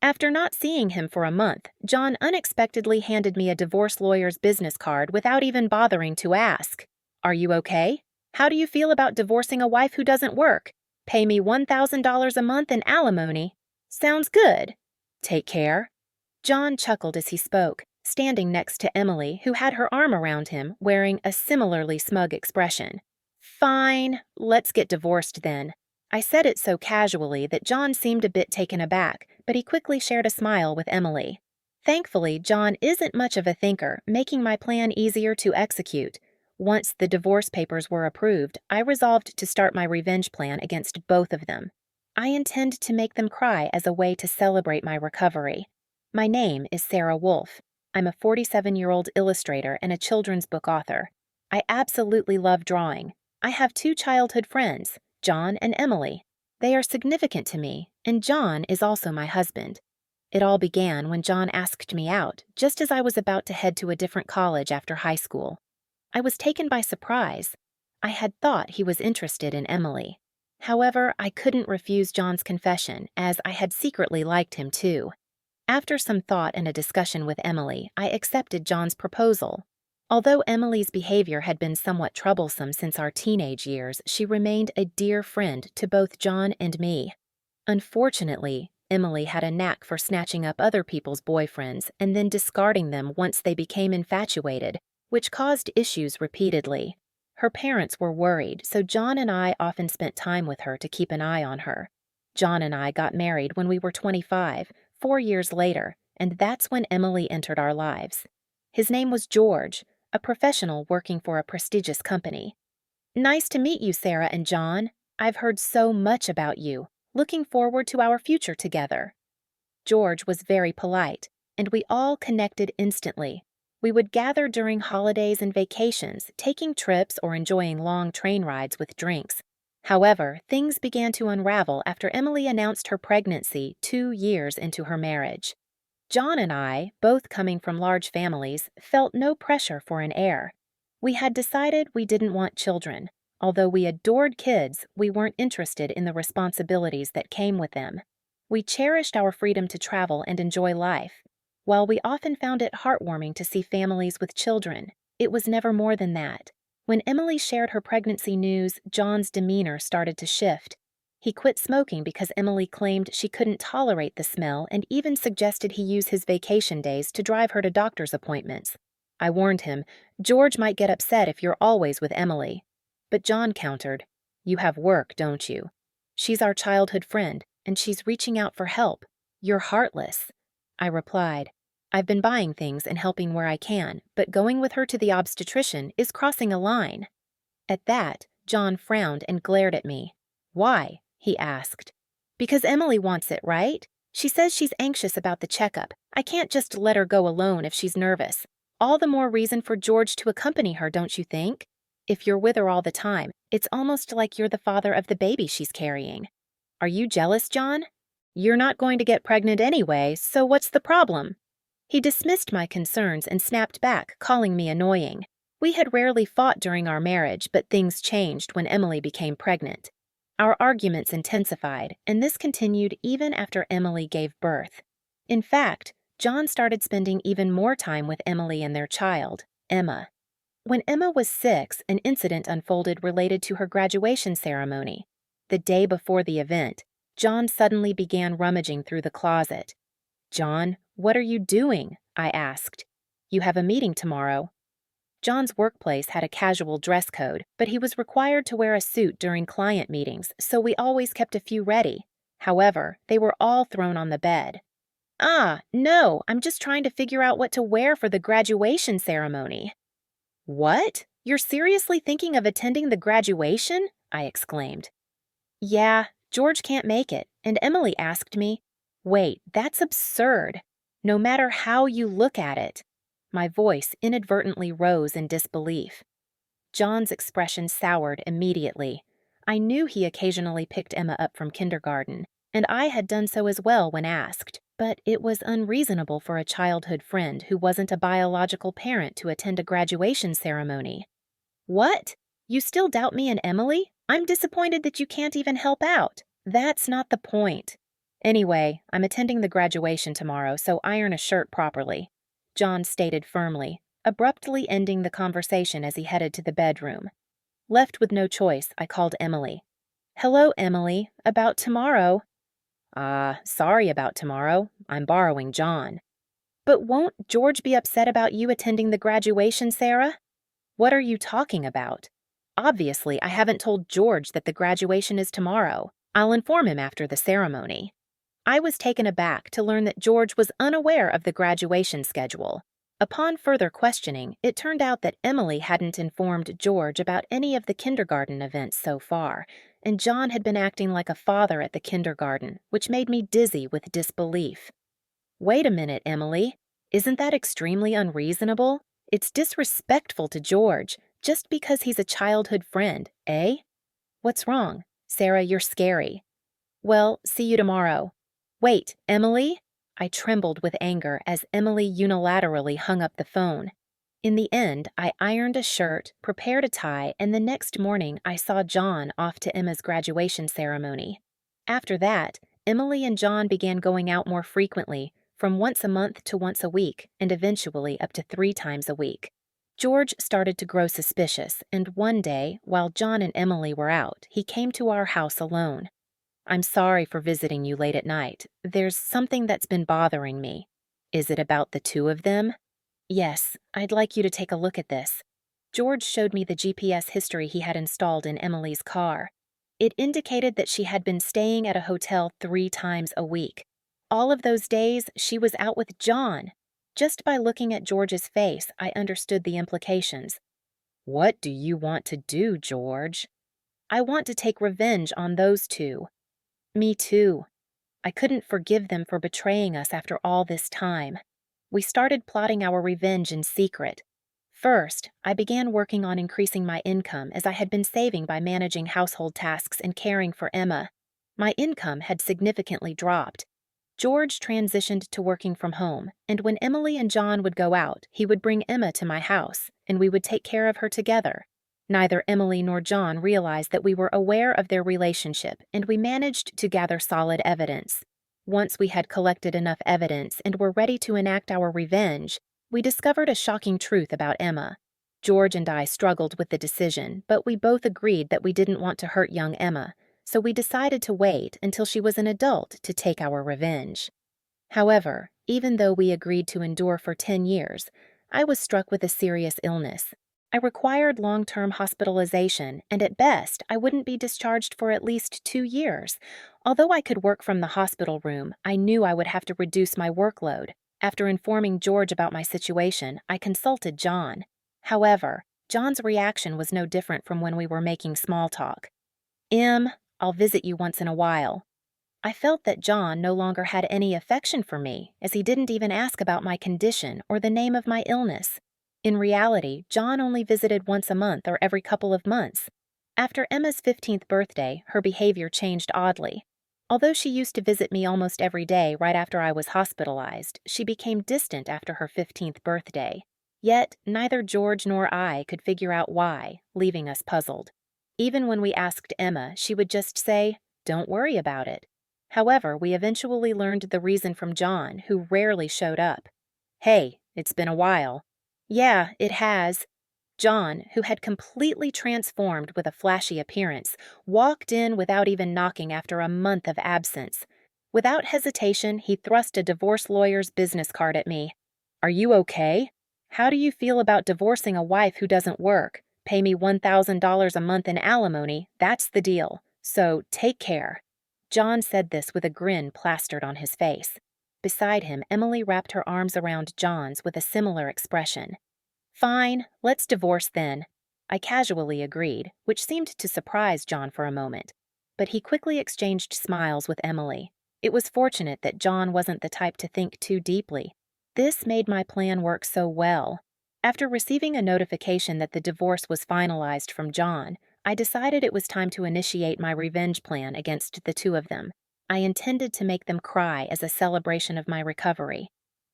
After not seeing him for a month, John unexpectedly handed me a divorce lawyer's business card without even bothering to ask. "Are you okay? How do you feel about divorcing a wife who doesn't work? Pay me $1,000 a month in alimony. Sounds good. Take care." John chuckled as he spoke, standing next to Emily, who had her arm around him, wearing a similarly smug expression. "Fine, let's get divorced then." I said it so casually that John seemed a bit taken aback, but he quickly shared a smile with Emily. Thankfully, John isn't much of a thinker, making my plan easier to execute. Once the divorce papers were approved, I resolved to start my revenge plan against both of them. I intend to make them cry as a way to celebrate my recovery. My name is Sarah Wolf. I'm a 47-year-old illustrator and a children's book author. I absolutely love drawing. I have 2 childhood friends, John and Emily. They are significant to me, and John is also my husband. It all began when John asked me out, just as I was about to head to a different college after high school. I was taken by surprise. I had thought he was interested in Emily. However, I couldn't refuse John's confession, as I had secretly liked him too. After some thought and a discussion with Emily, I accepted John's proposal. Although Emily's behavior had been somewhat troublesome since our teenage years, she remained a dear friend to both John and me. Unfortunately, Emily had a knack for snatching up other people's boyfriends and then discarding them once they became infatuated, which caused issues repeatedly. Her parents were worried, so John and I often spent time with her to keep an eye on her. John and I got married when we were 25, 4 years later, and that's when Emily entered our lives. His name was George, a professional working for a prestigious company. "Nice to meet you, Sarah and John. I've heard so much about you. Looking forward to our future together." George was very polite, and we all connected instantly. We would gather during holidays and vacations, taking trips or enjoying long train rides with drinks. However, things began to unravel after Emily announced her pregnancy 2 years into her marriage. John and I, both coming from large families, felt no pressure for an heir. We had decided we didn't want children. Although we adored kids, we weren't interested in the responsibilities that came with them. We cherished our freedom to travel and enjoy life. While we often found it heartwarming to see families with children, it was never more than that. When Emily shared her pregnancy news, John's demeanor started to shift. He quit smoking because Emily claimed she couldn't tolerate the smell and even suggested he use his vacation days to drive her to doctor's appointments. I warned him, "George might get upset if you're always with Emily." But John countered, "You have work, don't you? She's our childhood friend, and she's reaching out for help. You're heartless." I replied, "I've been buying things and helping where I can, but going with her to the obstetrician is crossing a line." At that, John frowned and glared at me. "Why?" he asked. "Because Emily wants it, right? She says she's anxious about the checkup. I can't just let her go alone if she's nervous. All the more reason for George to accompany her, don't you think? If you're with her all the time, it's almost like you're the father of the baby she's carrying. Are you jealous, John? You're not going to get pregnant anyway, so what's the problem?" He dismissed my concerns and snapped back, calling me annoying. We had rarely fought during our marriage, but things changed when Emily became pregnant. Our arguments intensified, and this continued even after Emily gave birth. In fact, John started spending even more time with Emily and their child, Emma. When Emma was 6, an incident unfolded related to her graduation ceremony. The day before the event, John suddenly began rummaging through the closet. "John, what are you doing?" I asked. "You have a meeting tomorrow." John's workplace had a casual dress code, but he was required to wear a suit during client meetings, so we always kept a few ready. However, they were all thrown on the bed. No, I'm just trying to figure out what to wear for the graduation ceremony." "What? You're seriously thinking of attending the graduation?" I exclaimed. "Yeah, George can't make it, and Emily asked me." "Wait, that's absurd. No matter how you look at it." My voice inadvertently rose in disbelief. John's expression soured immediately. I knew he occasionally picked Emma up from kindergarten, and I had done so as well when asked, but it was unreasonable for a childhood friend who wasn't a biological parent to attend a graduation ceremony. "What? You still doubt me and Emily? I'm disappointed that you can't even help out. That's not the point." Anyway, I'm attending the graduation tomorrow, so iron a shirt properly, John stated firmly, abruptly ending the conversation as he headed to the bedroom. Left with no choice, I called Emily. Hello, Emily. About tomorrow? Sorry about tomorrow. I'm borrowing John. But won't George be upset about you attending the graduation, Sarah? What are you talking about? Obviously, I haven't told George that the graduation is tomorrow. I'll inform him after the ceremony. I was taken aback to learn that George was unaware of the graduation schedule. Upon further questioning, it turned out that Emily hadn't informed George about any of the kindergarten events so far, and John had been acting like a father at the kindergarten, which made me dizzy with disbelief. Wait a minute, Emily. Isn't that extremely unreasonable? It's disrespectful to George, just because he's a childhood friend, eh? What's wrong? Sarah, you're scary. Well, see you tomorrow. Wait, Emily? I trembled with anger as Emily unilaterally hung up the phone. In the end, I ironed a shirt, prepared a tie, and the next morning I saw John off to Emma's graduation ceremony. After that, Emily and John began going out more frequently, from once a month to once a week, and eventually up to 3 times a week. George started to grow suspicious, and one day, while John and Emily were out, he came to our house alone. I'm sorry for visiting you late at night. There's something that's been bothering me. Is it about the 2 of them? Yes, I'd like you to take a look at this. George showed me the GPS history he had installed in Emily's car. It indicated that she had been staying at a hotel 3 times a week. All of those days, she was out with John. Just by looking at George's face, I understood the implications. What do you want to do, George? I want to take revenge on those 2. Me too. I couldn't forgive them for betraying us after all this time. We started plotting our revenge in secret. First, I began working on increasing my income as I had been saving by managing household tasks and caring for Emma. My income had significantly dropped. George transitioned to working from home, and when Emily and John would go out, he would bring Emma to my house, and we would take care of her together. Neither Emily nor John realized that we were aware of their relationship, and we managed to gather solid evidence. Once we had collected enough evidence and were ready to enact our revenge, we discovered a shocking truth about Emma. George and I struggled with the decision, but we both agreed that we didn't want to hurt young Emma, so we decided to wait until she was an adult to take our revenge. However, even though we agreed to endure for 10 years, I was struck with a serious illness. I required long-term hospitalization, and at best, I wouldn't be discharged for at least 2 years. Although I could work from the hospital room, I knew I would have to reduce my workload. After informing George about my situation, I consulted John. However, John's reaction was no different from when we were making small talk. I'll visit you once in a while. I felt that John no longer had any affection for me, as he didn't even ask about my condition or the name of my illness. In reality, John only visited once a month or every couple of months. After Emma's 15th birthday, her behavior changed oddly. Although she used to visit me almost every day right after I was hospitalized, she became distant after her 15th birthday. Yet, neither George nor I could figure out why, leaving us puzzled. Even when we asked Emma, she would just say, "Don't worry about it." However, we eventually learned the reason from John, who rarely showed up. "Hey, it's been a while." "Yeah, it has." John, who had completely transformed with a flashy appearance, walked in without even knocking after a month of absence. Without hesitation, he thrust a divorce lawyer's business card at me. "Are you okay? How do you feel about divorcing a wife who doesn't work? Pay me $1,000 a month in alimony, that's the deal. So take care." John said this with a grin plastered on his face. Beside him, Emily wrapped her arms around John's with a similar expression. "Fine, let's divorce then." I casually agreed, which seemed to surprise John for a moment. But he quickly exchanged smiles with Emily. It was fortunate that John wasn't the type to think too deeply. This made my plan work so well. After receiving a notification that the divorce was finalized from John, I decided it was time to initiate my revenge plan against the 2 of them. I intended to make them cry as a celebration of my recovery.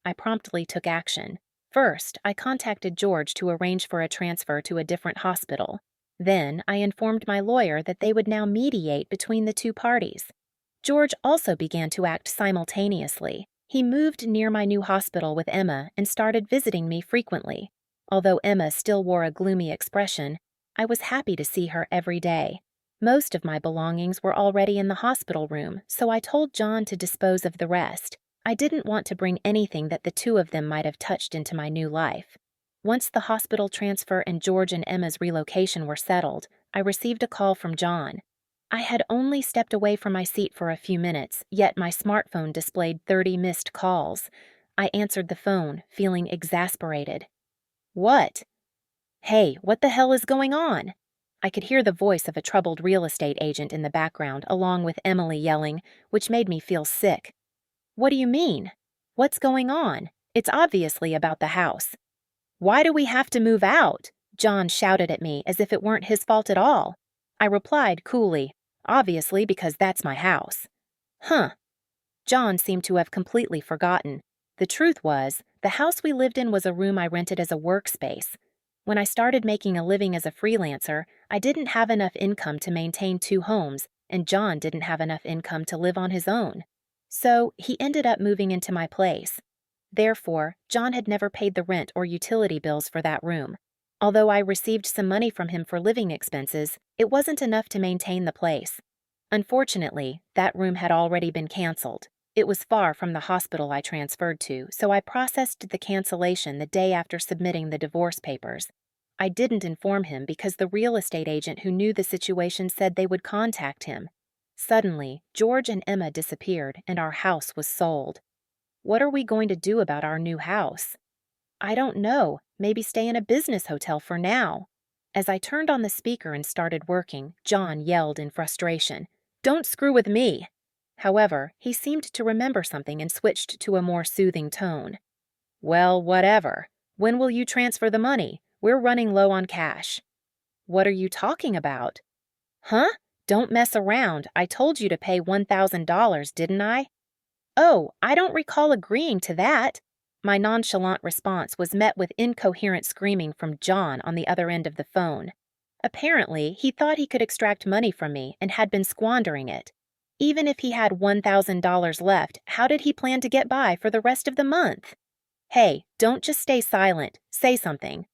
I promptly took action. First, I contacted George to arrange for a transfer to a different hospital. Then, I informed my lawyer that they would now mediate between the 2 parties. George also began to act simultaneously. He moved near my new hospital with Emma and started visiting me frequently. Although Emma still wore a gloomy expression, I was happy to see her every day. Most of my belongings were already in the hospital room, so I told John to dispose of the rest. I didn't want to bring anything that the two of them might have touched into my new life. Once the hospital transfer and George and Emma's relocation were settled, I received a call from John. I had only stepped away from my seat for a few minutes, yet my smartphone displayed 30 missed calls. I answered the phone, feeling exasperated. "What?" "Hey, what the hell is going on?" I could hear the voice of a troubled real estate agent in the background, along with Emily yelling, which made me feel sick. "What do you mean? What's going on? It's obviously about the house." "Why do we have to move out?" John shouted at me as if it weren't his fault at all. I replied coolly, "Obviously because that's my house." "Huh." John seemed to have completely forgotten. The truth was, the house we lived in was a room I rented as a workspace. When I started making a living as a freelancer, I didn't have enough income to maintain 2 homes, and John didn't have enough income to live on his own. So he ended up moving into my place. Therefore, John had never paid the rent or utility bills for that room. Although I received some money from him for living expenses, it wasn't enough to maintain the place. Unfortunately, that room had already been canceled. It was far from the hospital I transferred to, so I processed the cancellation the day after submitting the divorce papers. I didn't inform him because the real estate agent who knew the situation said they would contact him. Suddenly, George and Emma disappeared and our house was sold. What are we going to do about our new house? I don't know. Maybe stay in a business hotel for now. As I turned on the speaker and started working, John yelled in frustration, "Don't screw with me!" However, he seemed to remember something and switched to a more soothing tone. "Well, whatever. When will you transfer the money? We're running low on cash." "What are you talking about?" "Huh? Don't mess around. I told you to pay $1,000, didn't I?" "Oh, I don't recall agreeing to that." My nonchalant response was met with incoherent screaming from John on the other end of the phone. Apparently, he thought he could extract money from me and had been squandering it. Even if he had $1,000 left, how did he plan to get by for the rest of the month? "Hey, don't just stay silent. Say something."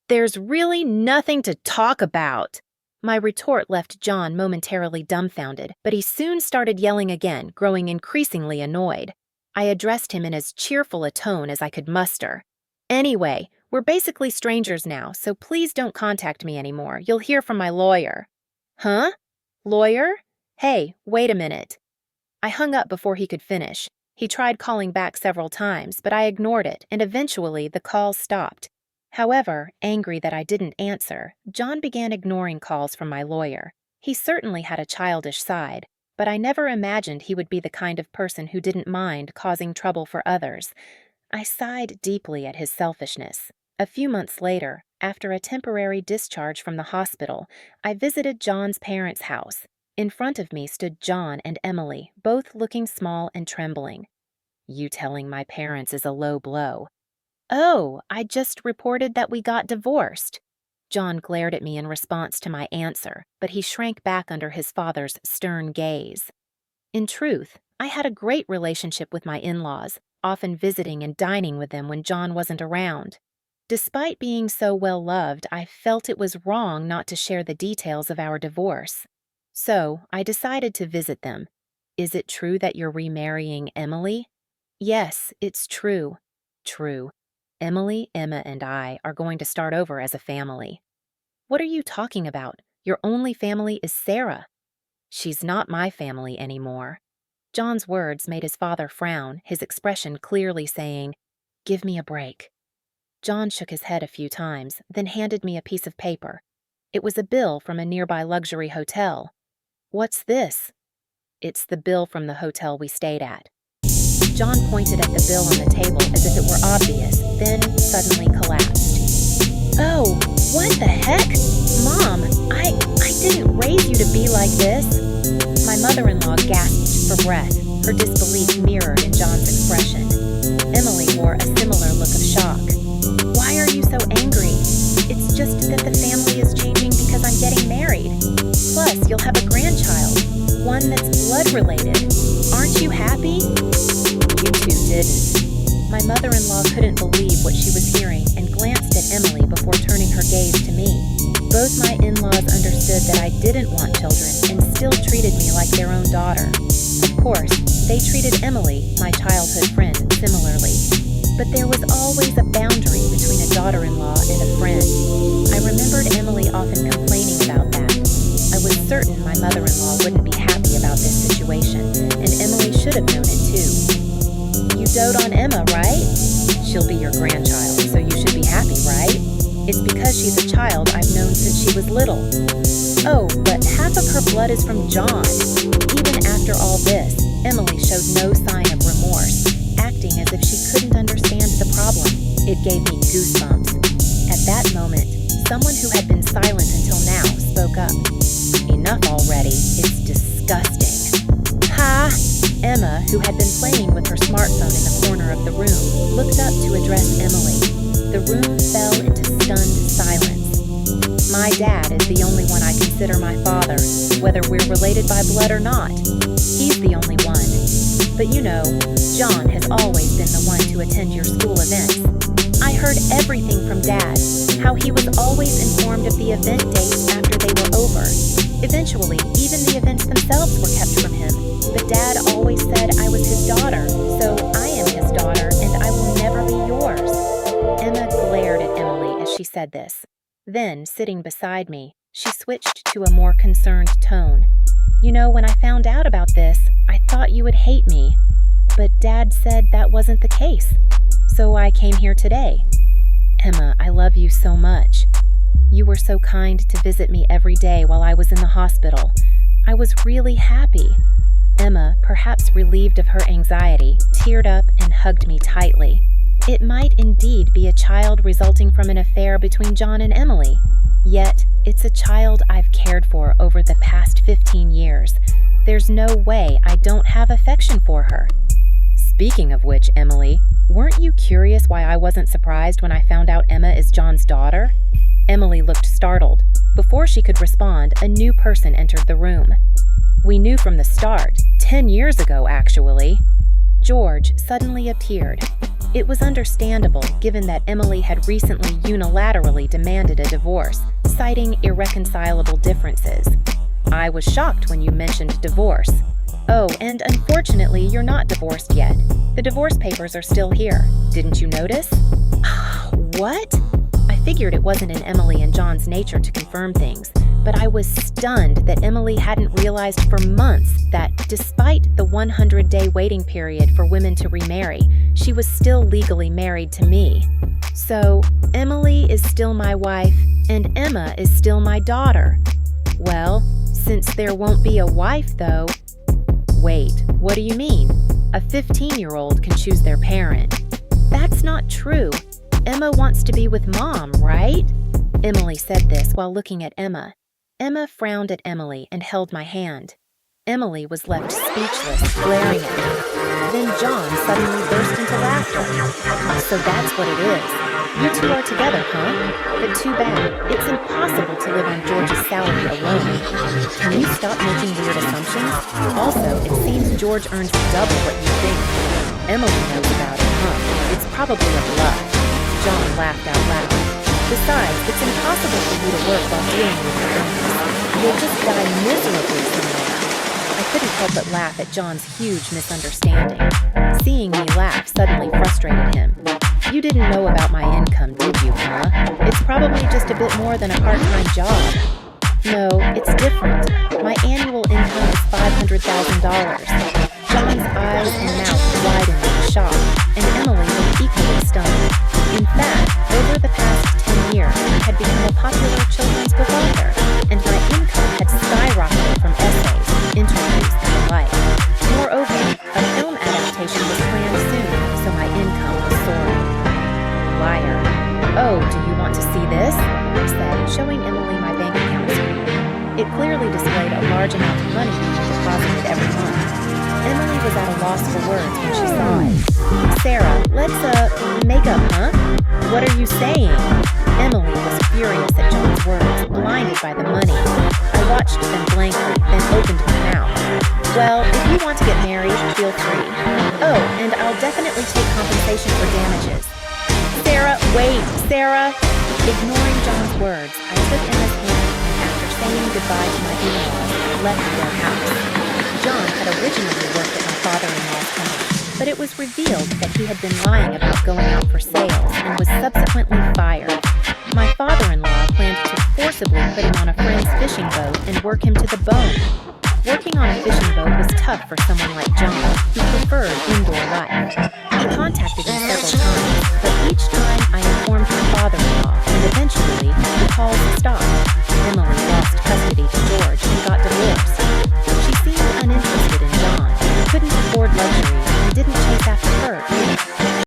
"There's really nothing to talk about." My retort left John momentarily dumbfounded, but he soon started yelling again, growing increasingly annoyed. I addressed him in as cheerful a tone as I could muster. "Anyway, we're basically strangers now, so please don't contact me anymore. You'll hear from my lawyer." "Huh? Lawyer? Hey, wait a minute." I hung up before he could finish. He tried calling back several times, but I ignored it, and eventually the call stopped. However, angry that I didn't answer, John began ignoring calls from my lawyer. He certainly had a childish side, but I never imagined he would be the kind of person who didn't mind causing trouble for others. I sighed deeply at his selfishness. A few months later, after a temporary discharge from the hospital, I visited John's parents' house. In front of me stood John and Emily, both looking small and trembling. "You telling my parents is a low blow." "Oh, I just reported that we got divorced." John glared at me in response to my answer, but he shrank back under his father's stern gaze. In truth, I had a great relationship with my in-laws, often visiting and dining with them when John wasn't around. Despite being so well loved, I felt it was wrong not to share the details of our divorce. So, I decided to visit them. "Is it true that you're remarrying Emily?" "Yes, it's true." "True. Emily, Emma, and I are going to start over as a family." "What are you talking about? Your only family is Sarah." "She's not my family anymore." John's words made his father frown, his expression clearly saying, "Give me a break." John shook his head a few times, then handed me a piece of paper. It was a bill from a nearby luxury hotel. "What's this?" "It's the bill from the hotel we stayed at." John pointed at the bill on the table as if it were obvious, then suddenly collapsed. "Oh, what the heck? Mom, I didn't raise you to be like this." My mother-in-law gasped for breath, her disbelief mirrored in John's expression. Emily wore a similar look of shock. "Why are you so angry? It's just that the family is changing because I'm getting married. Plus, you'll have a grandchild, one that's blood-related. didn't. My mother-in-law couldn't believe what she was hearing and glanced at Emily before turning her gaze to me. Both my in-laws understood that I didn't want children and still treated me like their own daughter. Of course, they treated Emily, my childhood friend, similarly. But there was always a boundary between a daughter-in-law and a friend. I remembered Emily often complaining about that. I was certain my mother-in-law wouldn't be happy about this situation, and Emily should have known it too. You dote on Emma, right? She'll be your grandchild, so you should be happy, right? It's because she's a child I've known since she was little. Oh, but half of her blood is from John. Even after all this, Emily showed no sign of remorse, acting as if she couldn't understand the problem. It gave me goosebumps. At that moment, someone who had been silent until now spoke up. Enough already, it's disgusting. Ha! Emma, who had been playing with her smartphone in the corner of the room, looked up to address Emily. The room fell into stunned silence. My dad is the only one I consider my father, whether we're related by blood or not. He's the only one. But you know, John has always been the one to attend your school events. I heard everything from Dad, how he was always informed of the event dates after they were over. Eventually, even the events themselves were kept from him. But Dad always said I was his daughter, so I am his daughter and I will never be yours. Emma glared at Emily as she said this. Then, sitting beside me, she switched to a more concerned tone. You know, when I found out about this, I thought you would hate me. But Dad said that wasn't the case. So I came here today. Emma, I love you so much. You were so kind to visit me every day while I was in the hospital. I was really happy. Emma, perhaps relieved of her anxiety, teared up and hugged me tightly. It might indeed be a child resulting from an affair between John and Emily. Yet, it's a child I've cared for over the past 15 years. There's no way I don't have affection for her. Speaking of which, Emily, weren't you curious why I wasn't surprised when I found out Emma is John's daughter? Emily looked startled. Before she could respond, a new person entered the room. We knew from the start, 10 years ago actually. George suddenly appeared. It was understandable given that Emily had recently unilaterally demanded a divorce, citing irreconcilable differences. I was shocked when you mentioned divorce. Oh, and unfortunately, you're not divorced yet. The divorce papers are still here. Didn't you notice? What? I figured it wasn't in Emily and John's nature to confirm things, but I was stunned that Emily hadn't realized for months that, despite the 100-day waiting period for women to remarry, she was still legally married to me. So, Emily is still my wife, and Emma is still my daughter. Well, since there won't be a wife, though... Wait, what do you mean? A 15-year-old can choose their parent. That's not true. Emma wants to be with Mom, right? Emily said this while looking at Emma. Emma frowned at Emily and held my hand. Emily was left speechless, glaring at me. Then John suddenly burst into laughter. So that's what it is. You two are together, huh? But too bad. It's impossible to live on George's salary alone. Can you stop making weird assumptions? Also, it seems George earns double what you think. Emily knows about it, huh? It's probably a bluff. John laughed out loud. Besides, it's impossible for you to work while dealing with your illness. You'll just die miserably somewhere. I couldn't help but laugh at John's huge misunderstanding. Seeing me laugh suddenly frustrated him. You didn't know about my income, did you, huh? It's probably just a bit more than a part-time job. No, it's different. My annual income is $500,000. John's eyes and mouth widened in shock, and Emily was equally stunned. In fact, over the past 10 years, I had become a popular children's book author, and my income had skyrocketed from essays, interviews, and the like. Moreover, a film adaptation was planned soon, so my income was soaring. Liar. Oh, do you want to see this? I said, showing Emily my bank account screen. It clearly displayed a large amount of money being deposited every month. Emily was at a loss for words when she saw it. Sarah, let's, make up, huh? What are you saying? Emily was furious at John's words, blinded by the money. I watched them blankly, then opened my mouth. Well, if you want to get married, feel free. Oh, and I'll definitely take compensation for damages. Sarah, wait, Sarah! Ignoring John's words, I took Emma's hand and after saying goodbye to my in-laws, left their house. John had originally worked at my father-in-law's company, but it was revealed that he had been lying about going out for sales and was subsequently fired. My father-in-law planned to forcibly put him on a friend's fishing boat and work him to the bone. Working on a fishing boat was tough for someone like John, who preferred indoor life. He contacted me several times, but each time